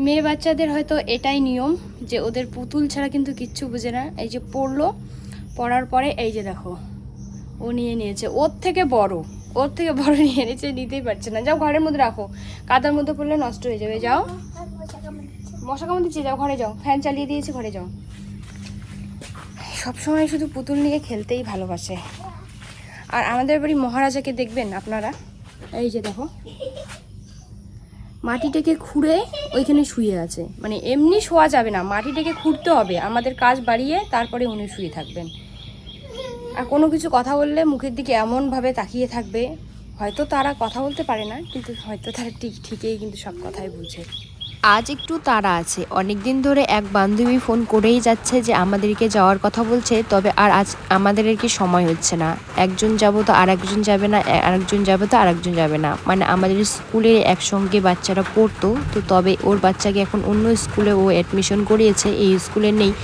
মেয়ে বাচ্চাদের হয়তো এটাই নিয়ম যে ওদের পুতুল ছাড়া কিন্তু কিচ্ছু বুঝে না। এই যে পড়লো, পড়ার পরে এই যে দেখো ও নিয়ে নিয়েছে, ওর থেকে বড় নিয়ে নিয়েছে, নিতেই পারছে না। যাও ঘরের মধ্যে রাখো, কাদার মধ্যে পড়লে নষ্ট হয়ে যাবে। যাও, মশা কামড় দিচ্ছে, যাও ঘরে যাও, ফ্যান চালিয়ে দিয়েছে, ঘরে যাও। সবসময় শুধু পুতুল নিয়ে খেলতেই ভালোবাসে। আর আমাদের বাড়ি মহারাজাকে দেখবেন আপনারা, এই যে দেখো মাটিটাকে খুঁড়ে ওইখানে শুয়ে আছে। মানে এমনি শোয়া যাবে না, মাটিটাকে খুঁড়তে হবে, আমাদের কাজ বাড়িয়ে তারপরে উনি শুয়ে থাকবেন। আর কোনো কিছু কথা বললে মুখের দিকে এমনভাবে তাকিয়ে থাকবে, হয়তো তারা কথা বলতে পারে না, কিন্তু হয়তো তারা ঠিকই কিন্তু সব কথাই বুঝে। আজ একটু তাড়া আছে, অনেক দিন ধরে এক বান্ধবী ফোন করেই যাচ্ছে যে আমাদেরকে যাওয়ার কথা বলছে, তবে আর আজ আমাদের আর কি সময় হচ্ছে না। একজন যাবো তো আর একজন যাবে না, আরেকজন যাবে তো আরেকজন যাবে না। মানে আমাদের স্কুলে একসঙ্গে বাচ্চারা পড়তো, তো তবে ওর বাচ্চাকে এখন অন্য স্কুলে ও অ্যাডমিশন করিয়েছে, এই স্কুলে নেই।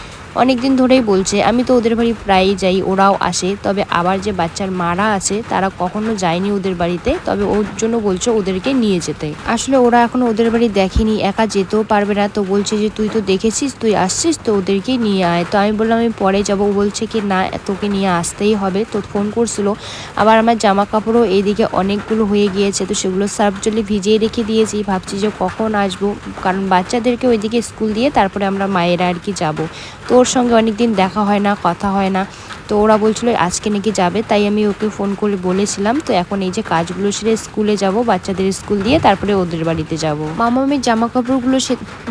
অনেক দিন ধরেই বলছে, আমি তো ওদের বাড়ি প্রায়ই যাই, ওরাও আসে, তবে আবার যে বাচ্চার মারা আছে তারা কখনো যায়নি ওদের বাড়িতে, তবে ওর জন্য বলছে ওদেরকে নিয়ে যেতে। আসলে ওরা এখনো ওদের বাড়ি দেখেনি, একা যেতেও পারবে না, তো বলছে যে তুই তো দেখেছিস, তুই আসছিস, তো ওদেরকে নিয়ে আয়। তো আমি বললাম আমি পরে যাবো। বলছে কি না, তোকে নিয়ে আসতেই হবে। তো ফোন করছিল। আবার আমার জামা কাপড়ও এইদিকে অনেকগুলো হয়ে গিয়েছে, তো সেগুলো সার্ফ জলে ভিজিয়ে রেখে দিয়েছি, ভাবছি যে কখন আসবো, কারণ বাচ্চাদেরকে ওইদিকে স্কুল দিয়ে তারপরে আমরা মায়েরা আর কি যাবো। তো ওর সঙ্গে অনেকদিন দেখা হয় না, কথা হয় না, তো ওরা বলছিল আজকে নাকি যাবে, তাই আমি ওকে ফোন করে বলেছিলাম। তো এখন এই যে কাজগুলো সেরে স্কুলে যাব, বাচ্চাদের স্কুল দিয়ে তারপরে ওদের বাড়িতে যাব। মামামের জামা কাপড়গুলো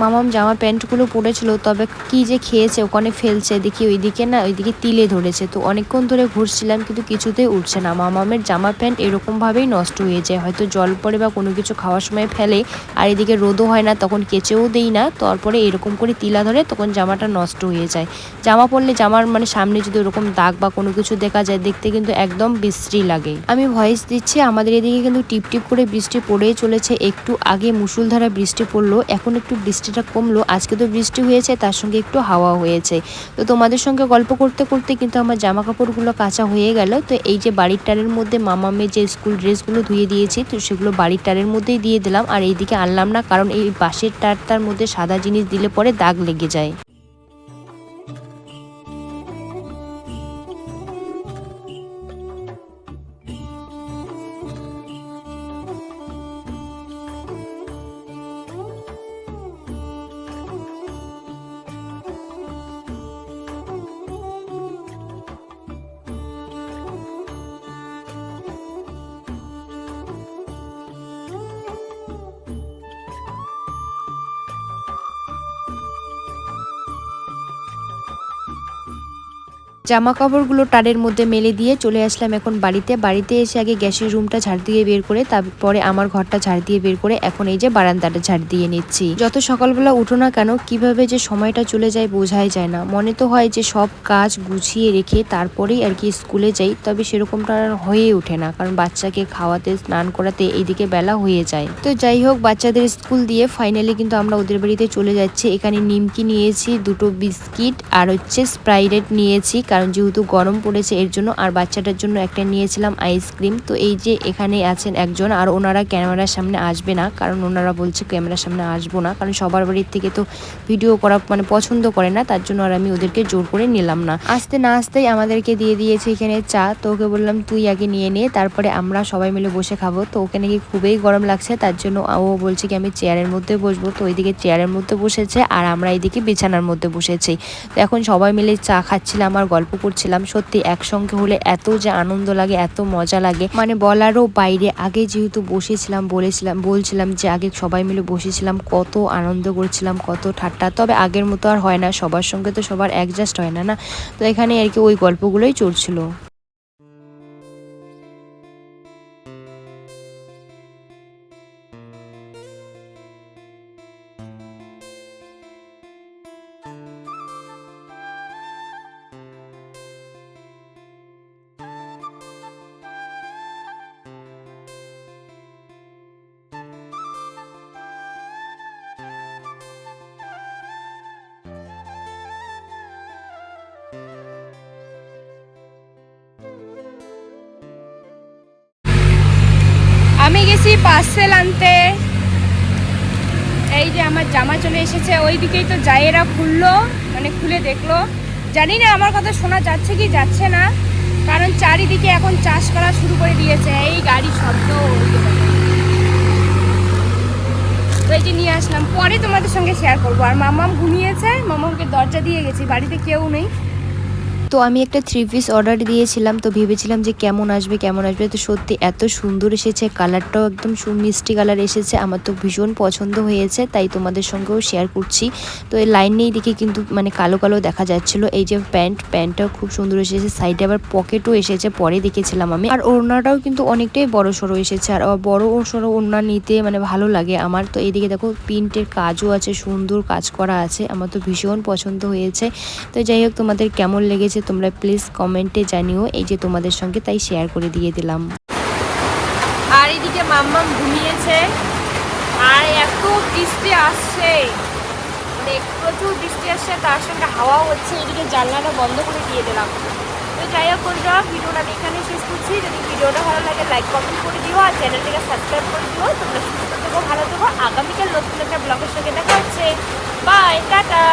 মামাম জামা প্যান্টগুলো পরেছিল, তবে কি যে খেয়েছে ওখানে ফেলছে, দেখি ওইদিকে না, ওইদিকে তিলে ধরেছে। তো অনেকক্ষণ ধরে ঘুরছিলাম কিন্তু কিছুতেই উঠছে না। মামামের জামা প্যান্ট এরকমভাবেই নষ্ট হয়ে যায়, হয়তো জল পড়ে বা কোনো কিছু খাওয়ার সময় ফেলে, আর এদিকে রোদও হয় না, তখন কেচেও দেই না, তারপরে এরকম করে তিলা ধরে, তখন জামাটা নষ্ট হয়ে যায়। জামা পরলে জামার মানে সামনে যদি ওরকম দাগ বা কোনো কিছু দেখা যায়, দেখতে কিন্তু একদম বিশ্রী লাগে। আমি ভয়েস দিচ্ছি, আমাদের এদিকে কিন্তু টিপ টিপ করে বৃষ্টি পড়েই চলেছে। একটু আগে মুষলধারা বৃষ্টি পড়লো, এখন একটু বৃষ্টিটা কমলো। আজকে তো বৃষ্টি হয়েছে, তার সঙ্গে একটু হাওয়া হয়েছে। তো তোমাদের সঙ্গে গল্প করতে করতে কিন্তু আমার জামা কাপড়গুলো কাঁচা হয়ে গেল। তো এই যে বাড়ির টারের মধ্যে মামামের যে স্কুল ড্রেসগুলো ধুয়ে দিয়েছি, তো সেগুলো বাড়ির টারের মধ্যেই দিয়ে দিলাম। আর এইদিকে আনলাম না, কারণ এই বাঁশের টারটার মধ্যে সাদা জিনিস দিলে পরে দাগ লেগে যায়। জামা কাপড়গুলো টারের মধ্যে মেলে দিয়ে চলে আসলাম এখন বাড়িতে এসে আগে গ্যাসের রুমটা ঝাড় দিয়ে বের করে, তারপরে আমার ঘরটা ঝাড় দিয়ে বের করে এখন এই যে বারান্দাটা ঝাড় দিয়ে নিচ্ছি। যত সকালবেলা উঠো না কেন, কিভাবে যে সময়টা চলে যায় বোঝাই যায় না। মনে তো হয় যে সব কাজ গুছিয়ে রেখে তারপরেই আর কি স্কুলে যাই, তবে সেরকমটা আর হয়ে ওঠে না, কারণ বাচ্চাকে খাওয়াতে স্নান করাতে এইদিকে বেলা হয়ে যায়। তো যাই হোক, বাচ্চাদের স্কুল দিয়ে ফাইনালি কিন্তু আমরা ওদের বাড়িতে চলে যাচ্ছি। এখানে নিমকি নিয়েছি, দুটো বিস্কিট আর হচ্ছে স্প্রাইট নিয়েছি, কারণ যেহেতু গরম পড়েছে এর জন্য। আর বাচ্চাটার জন্য একটা নিয়েছিলাম আইসক্রিম। তো এই যে এখানে আছেন একজন, আর ওনারা ক্যামেরার সামনে আসবে না, কারণ ওনারা বলছে ক্যামেরার সামনে আসবো না, কারণ সবার বাড়ির থেকে তো ভিডিও করা মানে পছন্দ করে না, তার জন্য আর আমি ওদেরকে জোর করে নিলাম না। আসতে না আসতেই আমাদেরকে দিয়ে দিয়েছে এখানে চা। তো ওকে বললাম তুই আগে নিয়ে নে, তারপরে আমরা সবাই মিলে বসে খাবো। তো ওকে নাকি খুবই গরম লাগছে, তার জন্য ও বলছে কি আমি চেয়ারের মধ্যে বসবো। তো ওইদিকে চেয়ারের মধ্যে বসেছে, আর আমরা এইদিকে বিছানার মধ্যে বসেছি। তো এখন সবাই মিলে চা খাচ্ছিলাম আর গল্প করছিলাম। সত্যি একসঙ্গে হলে এত যে আনন্দ লাগে, এত মজা লাগে, মানে বলারও বাইরে। আগে যেহেতু বলছিলাম যে আগে সবাই মিলে বসেছিলাম, কত আনন্দ করছিলাম, কত ঠাট্টা। তবে আগের মতো আর হয় না, সবার সঙ্গে তো সবার অ্যাডজাস্ট হয় না। তো এখানে আর কি ওই গল্পগুলোই চলছিল। আমি গেছি পার্সেল আনতে, এই যে আমার জামা চলে এসেছে, ওই দিকেই তো জায়েরা খুললো, মানে খুলে দেখলো। জানি না আমার কথা শোনা যাচ্ছে কি যাচ্ছে না, কারণ চারিদিকে এখন চাষ করা শুরু করে দিয়েছে। এই গাড়ি শব্দ, তো এই যে নিয়ে আসলাম, পরে তোমাদের সঙ্গে শেয়ার করবো। আর মাম্মাম ঘুমিয়েছে, মাম্মামকে দরজা দিয়ে গেছি, বাড়িতে কেউ নেই। তো আমি একটা 3 পিস অর্ডার দিয়েছিলাম, তো ভেবেছিলাম যে কেমন আসবে তো সত্যি এত সুন্দর এসেছে, কালারটাও একদম মিষ্টি কালার এসেছে, আমার তো ভীষণ পছন্দ হয়েছে, তাই তোমাদের সঙ্গেও শেয়ার করছি। তো এই লাইন নেই দেখে কিন্তু মানে কালো কালো দেখা যাচ্ছিল। এই যে প্যান্টটাও খুব সুন্দর এসেছে, সাইডে আবার পকেটও এসেছে, পরে দেখেছিলাম আমি। আর ওড়নাটাও কিন্তু অনেকটাই বড় সড়ো এসেছে, আর বড় সড়ো ওড়না নিতে মানে ভালো লাগে আমার। তো এইদিকে দেখো প্রিন্টের কাজও আছে, সুন্দর কাজ করা আছে, আমার তো ভীষণ পছন্দ হয়েছে। তো যাই হোক, তোমাদের কেমন লেগেছে তোমরা প্লিজ কমেন্টে জানিও, এই যে তোমাদের সঙ্গে তাই শেয়ার করে দিয়ে দিলাম। আর এদিকে মাম্মাম ঘুমিয়েছে, আর এত বৃষ্টি আসছে, মানে প্রচুর বৃষ্টি আসছে, তার সঙ্গে হাওয়াও হচ্ছে। এদিকে জানলাটা বন্ধ করে দিয়ে দিলাম। তো যাই হোক বন্ধুরা, ভিডিওটা এখানে শেষ করছি। যদি ভিডিওটা ভালো লাগে লাইক কমেন্ট করে দিও, আর চ্যানেলটিকে সাবস্ক্রাইব করে দিও। তোমরা সুস্থ থেকো, ভালো থেকো। আগামীকাল নতুন একটা ব্লগের সঙ্গে দেখা হচ্ছে। Bye, tata.